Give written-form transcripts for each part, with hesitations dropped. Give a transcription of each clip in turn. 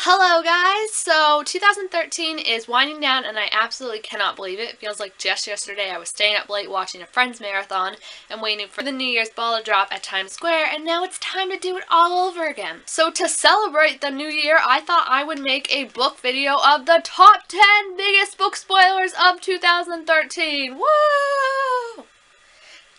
Hello guys! So 2013 is winding down and I absolutely cannot believe it. It feels like just yesterday I was staying up late watching a Friends marathon and waiting for the New Year's ball to drop at Times Square, and now it's time to do it all over again. So to celebrate the new year, I thought I would make a book video of the top 10 biggest book spoilers of 2013. Woo!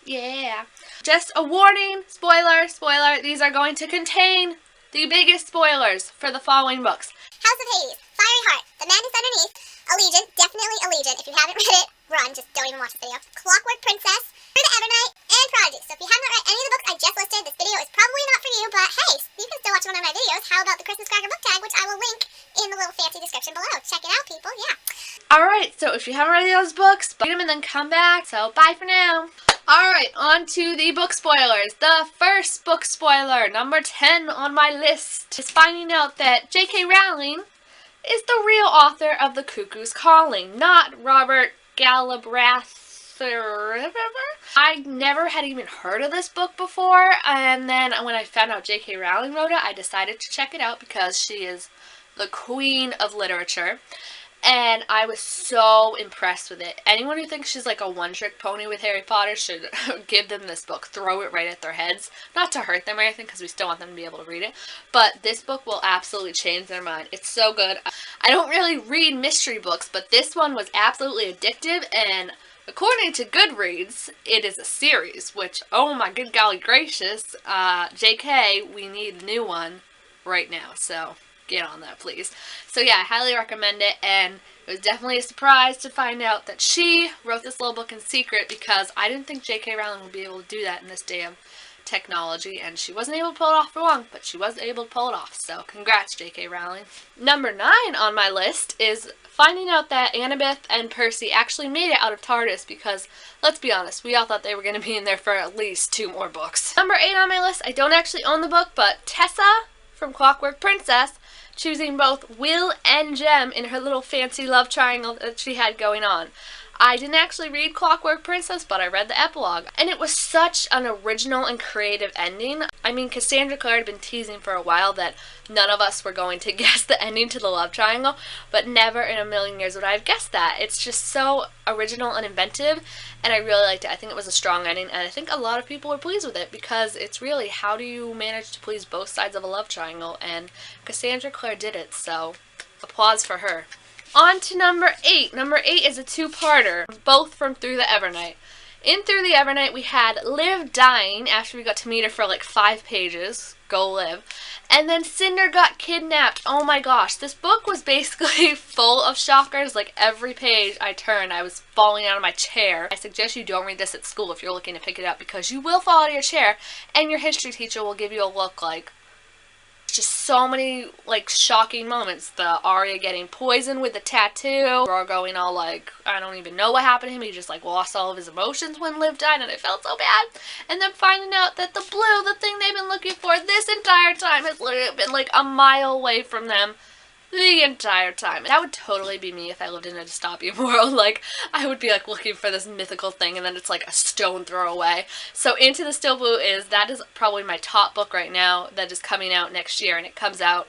Yeah. Just a warning, spoiler, these are going to contain the biggest spoilers for the following books. House of Hades, Fiery Heart, The Madness Underneath, Allegiant, definitely Allegiant. If you haven't read it, run, just don't even watch this video. Clockwork Princess, Through the Evernight, and Prodigy. So if you have not read any of the books I just listed, this video is probably not for you, but hey, you can still watch one of my videos. How about the Christmas Cracker book tag, which I will link in the little fancy description below. Check it out, people, yeah. Alright, so if you haven't read those books, read them and then come back. So bye for now. Alright, on to the book spoilers. The first book spoiler, number 10 on my list, is finding out that J.K. Rowling is the real author of The Cuckoo's Calling, not Robert Galbraith. I never had even heard of this book before, and then when I found out J.K. Rowling wrote it, I decided to check it out because she is the queen of literature. And I was so impressed with it. Anyone who thinks she's like a one-trick pony with Harry Potter should give them this book. Throw it right at their heads. Not to hurt them or anything, because we still want them to be able to read it. But this book will absolutely change their mind. It's so good. I don't really read mystery books, but this one was absolutely addictive. And according to Goodreads, it is a series, which, oh my good golly gracious, JK, we need a new one right now. So get on that, please. So yeah, I highly recommend it, and it was definitely a surprise to find out that she wrote this little book in secret, because I didn't think J.K. Rowling would be able to do that in this day of technology, and she wasn't able to pull it off for long, but she was able to pull it off, so congrats, J.K. Rowling. Number 9 on my list is finding out that Annabeth and Percy actually made it out of TARDIS, because, let's be honest, we all thought they were going to be in there for at least 2 more books. Number 8 on my list, I don't actually own the book, but Tessa from Clockwork Princess choosing both Will and Jem in her little fancy love triangle that she had going on. I didn't actually read Clockwork Princess, but I read the epilogue, and it was such an original and creative ending. I mean, Cassandra Clare had been teasing for a while that none of us were going to guess the ending to the love triangle, but never in a million years would I have guessed that. It's just so original and inventive, and I really liked it. I think it was a strong ending, and I think a lot of people were pleased with it, because it's really, how do you manage to please both sides of a love triangle, and Cassandra Clare did it, so applause for her. On to number 8. Number 8 is a two-parter, both from Through the Evernight. In Through the Evernight, we had Liv dying after we got to meet her for like 5 pages. Go Liv. And then Cinder got kidnapped. Oh my gosh, this book was basically full of shockers. Like every page I turned, I was falling out of my chair. I suggest you don't read this at school if you're looking to pick it up, because you will fall out of your chair, and your history teacher will give you a look like, just so many, like, shocking moments. The Arya getting poisoned with the tattoo, or going all like, I don't even know what happened to him, he just like lost all of his emotions when Liv died, and it felt so bad. And then finding out that the blue, the thing they've been looking for this entire time, has literally been like a mile away from them the entire time. That would totally be me if I lived in a dystopian world. Like, I would be like looking for this mythical thing, and then it's like a stone throw away. So Into the Still Blue is probably my top book right now that is coming out next year, and it comes out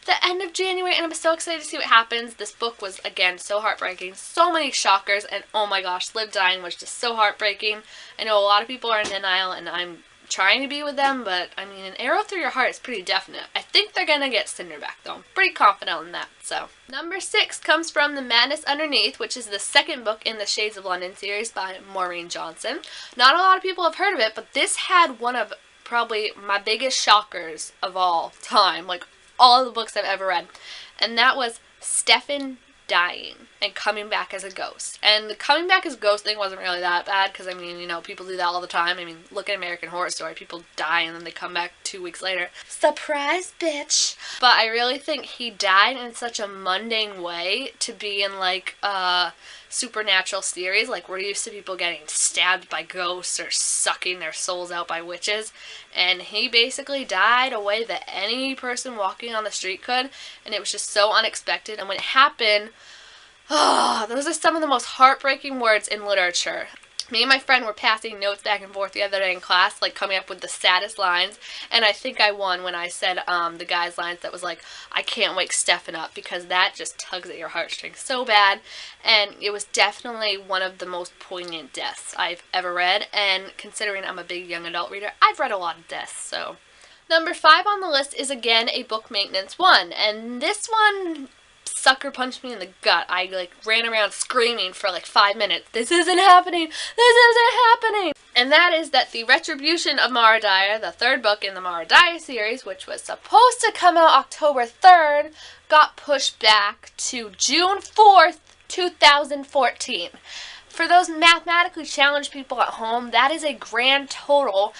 the end of January, and I'm so excited to see what happens. This book was, again, so heartbreaking. So many shockers, and oh my gosh, Liv dying was just so heartbreaking. I know a lot of people are in denial, and I'm trying to be with them, but I mean, an arrow through your heart is pretty definite. I think they're gonna get Cinder back, though. I'm pretty confident in that. So number 6 comes from The Madness Underneath, which is the second book in the Shades of London series by Maureen Johnson. Not a lot of people have heard of it, but this had one of probably my biggest shockers of all time, like all of the books I've ever read, and that was Stefan dying and coming back as a ghost. And the coming back as a ghost thing wasn't really that bad, because I mean, you know, people do that all the time. I mean, look at American Horror Story. People die and then they come back 2 weeks later. Surprise, bitch! But I really think he died in such a mundane way to be in like a supernatural series. Like, we're used to people getting stabbed by ghosts or sucking their souls out by witches, and he basically died a way that any person walking on the street could, and it was just so unexpected. And when it happened, those are some of the most heartbreaking words in literature. Me and my friend were passing notes back and forth the other day in class, like coming up with the saddest lines, and I think I won when I said the guy's lines that was like, I can't wake Stefan up, because that just tugs at your heartstrings so bad, and it was definitely one of the most poignant deaths I've ever read, and considering I'm a big young adult reader, I've read a lot of deaths, so. Number 5 on the list is again a book maintenance one, and this one sucker punched me in the gut. I ran around screaming for 5 minutes. This isn't happening! This isn't happening! And that is that The Retribution of Mara Dyer, the 3rd book in the Mara Dyer series, which was supposed to come out October 3rd, got pushed back to June 4th, 2014. For those mathematically challenged people at home, that is a grand total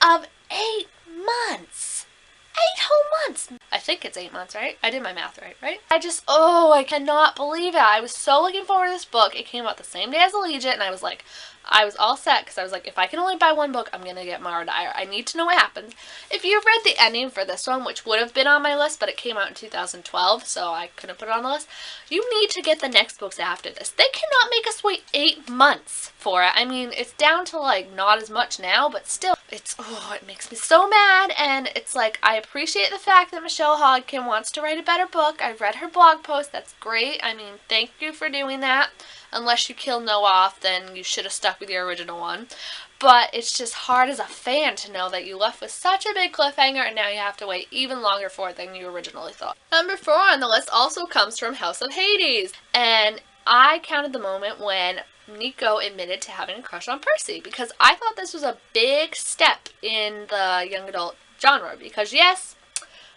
of 8 months. 8 whole months. I think it's 8 months, right? I did my math right? I cannot believe it. I was so looking forward to this book. It came out the same day as Allegiant, and I was all set, because I was like, if I can only buy one book, I'm going to get Mara Dyer. I need to know what happens. If you've read the ending for this one, which would have been on my list, but it came out in 2012, so I couldn't put it on the list, you need to get the next books after this. They cannot make us wait 8 months for it. I mean, it's down to, not as much now, but still, it makes me so mad, and it's I appreciate the fact that Michelle Hodgkin wants to write a better book. I've read her blog post. That's great. I mean, thank you for doing that. Unless you kill Noah off, then you should have stuck with your original one. But it's just hard as a fan to know that you left with such a big cliffhanger and now you have to wait even longer for it than you originally thought. Number 4 on the list also comes from House of Hades. And I counted the moment when Nico admitted to having a crush on Percy, because I thought this was a big step in the young adult genre. Because yes,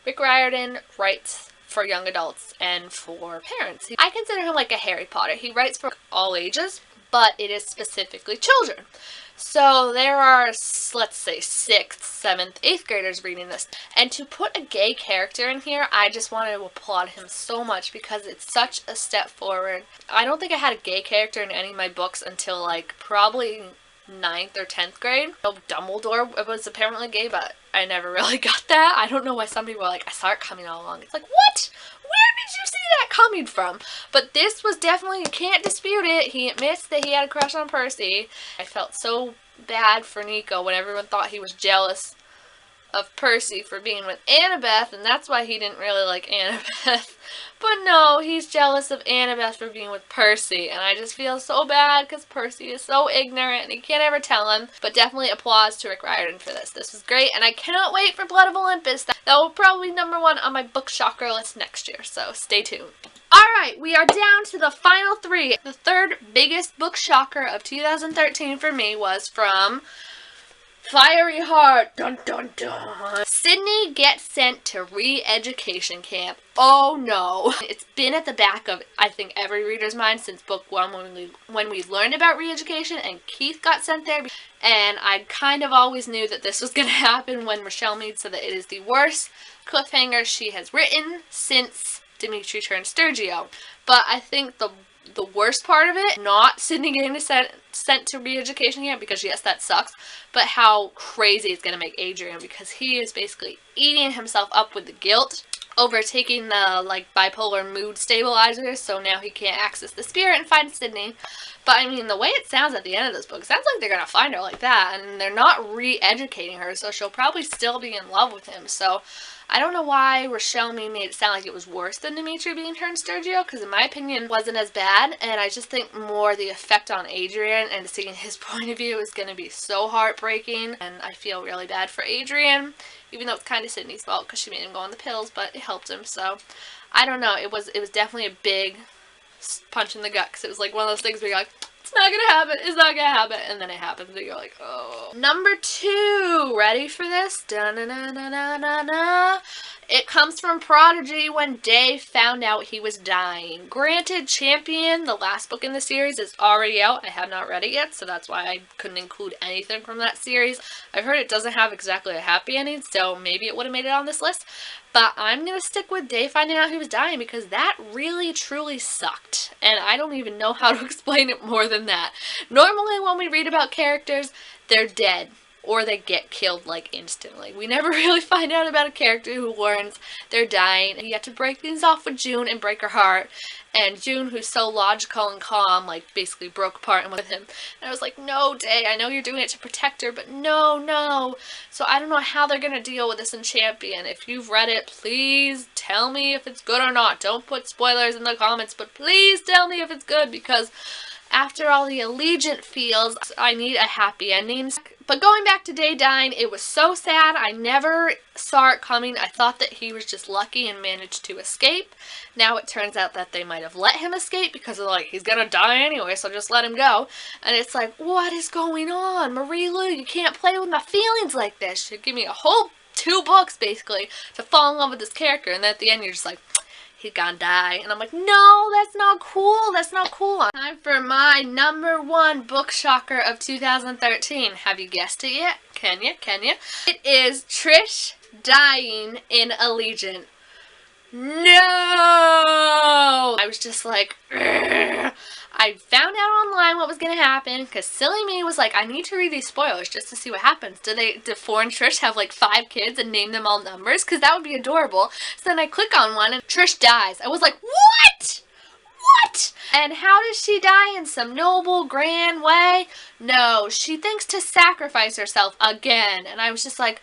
Rick Riordan writes for young adults and for parents. I consider him like a Harry Potter. He writes for all ages, but it is specifically children. So there are, let's say, 6th, 7th, 8th graders reading this. And to put a gay character in here, I just wanted to applaud him so much, because it's such a step forward. I don't think I had a gay character in any of my books until probably 9th or 10th grade. Dumbledore was apparently gay, but I never really got that. I don't know why some people are I saw it coming all along. It's what? Where did you see that coming from? But this was definitely, you can't dispute it. He admits that he had a crush on Percy. I felt so bad for Nico when everyone thought he was jealous of Percy for being with Annabeth, and that's why he didn't really like Annabeth. But no, he's jealous of Annabeth for being with Percy, and I just feel so bad because Percy is so ignorant and he can't ever tell him. But definitely applause to Rick Riordan for this. This was great, and I cannot wait for Blood of Olympus. That will probably be number 1 on my book shocker list next year, so stay tuned. Alright, we are down to the final 3. The 3rd biggest book shocker of 2013 for me was from Fiery Heart. Dun dun dun. Sydney gets sent to re-education camp. Oh no. It's been at the back of, I think, every reader's mind since book 1 when we learned about re-education and Keith got sent there. And I kind of always knew that this was going to happen when Rochelle Mead said that it is the worst cliffhanger she has written since Dimitri turned Sturgio. But I think the worst part of it, not Sydney getting sent to re-education camp, because yes, that sucks, but how crazy it's going to make Adrian, because he is basically eating himself up with the guilt over taking the bipolar mood stabilizers, so now he can't access the spirit and find Sydney. But I mean, the way it sounds at the end of this book, it sounds like they're going to find her like that, and they're not re-educating her, so she'll probably still be in love with him. So I don't know why Rochelle Mead made it sound like it was worse than Dimitri being turned Sturgio, because in my opinion it wasn't as bad, and I just think more the effect on Adrian and seeing his point of view is going to be so heartbreaking, and I feel really bad for Adrian, even though it's kind of Sydney's fault because she made him go on the pills, but it helped him. So I don't know, it was definitely a big punch in the gut, because it was one of those things where you're like, it's not gonna happen, it's not gonna happen, and then it happens, and you're like, oh. Number 2, ready for this? Da-na-na-na-na-na-na. It comes from Prodigy when Dave found out he was dying. Granted, Champion, the last book in the series, is already out. I have not read it yet, so that's why I couldn't include anything from that series. I've heard it doesn't have exactly a happy ending, so maybe it would have made it on this list. But I'm going to stick with Dave finding out he was dying, because that really, truly sucked. And I don't even know how to explain it more than that. Normally, when we read about characters, they're dead. or they get killed like instantly. We never really find out about a character who learns they're dying, and you have to break things off with June and break her heart. And June, who's so logical and calm, like basically broke apart and with him. And I was like, no, Day, I know you're doing it to protect her, but no, no. So I don't know how they're gonna deal with this in Champion. If you've read it, please tell me if it's good or not. Don't put spoilers in the comments, but please tell me if it's good, because after all the Allegiant feels, I need a happy ending. But going back to Day dying, it was so sad. I never saw it coming. I thought that he was just lucky and managed to escape. Now it turns out that they might have let him escape because they're like, he's gonna die anyway, so just let him go. And it's like, what is going on? Marie Lu, you can't play with my feelings like this. You give me a whole 2 books, basically, to fall in love with this character. And then at the end, you're just like, he's gonna die. And I'm like, no, that's not cool. That's not cool. Time for my #1 book shocker of 2013. Have you guessed it yet? Can you? Can you? It is Trish dying in Allegiant. No! I was just like, ugh. I found out online what was going to happen because silly me was like, I need to read these spoilers just to see what happens. Do Four and Trish have like 5 kids and name them all numbers? Because that would be adorable. So then I click on one and Trish dies. I was like, what? What? And how does she die in some noble, grand way? No, she thinks to sacrifice herself again. And I was just like,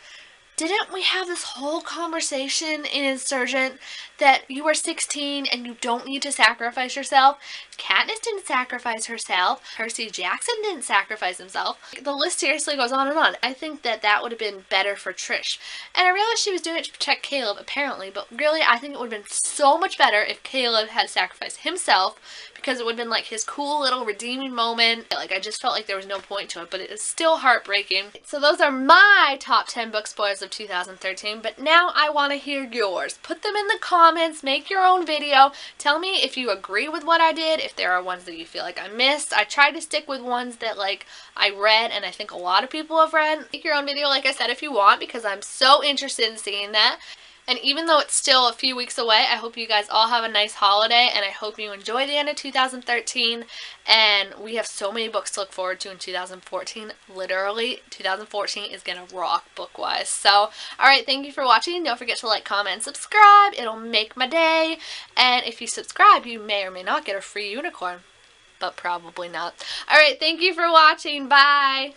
didn't we have this whole conversation in Insurgent that you are 16 and you don't need to sacrifice yourself? Katniss didn't sacrifice herself. Percy Jackson didn't sacrifice himself. The list seriously goes on and on. I think that that would have been better for Trish. And I realized she was doing it to protect Caleb, apparently, but really I think it would have been so much better if Caleb had sacrificed himself, because it would have been like his cool little redeeming moment. Like, I just felt like there was no point to it, but it is still heartbreaking. So those are my top 10 book spoilers of 2013, but now I want to hear yours. Put them in the comments, make your own video. Tell me if you agree with what I did, if there are ones that you feel like I missed. I tried to stick with ones that like I read and I think a lot of people have read. Make your own video, like I said, if you want, because I'm so interested in seeing that. And even though it's still a few weeks away, I hope you guys all have a nice holiday, and I hope you enjoy the end of 2013, and we have so many books to look forward to in 2014. Literally, 2014 is going to rock book-wise. So, alright, thank you for watching. Don't forget to like, comment, and subscribe. It'll make my day. And if you subscribe, you may or may not get a free unicorn. But probably not. Alright, thank you for watching. Bye!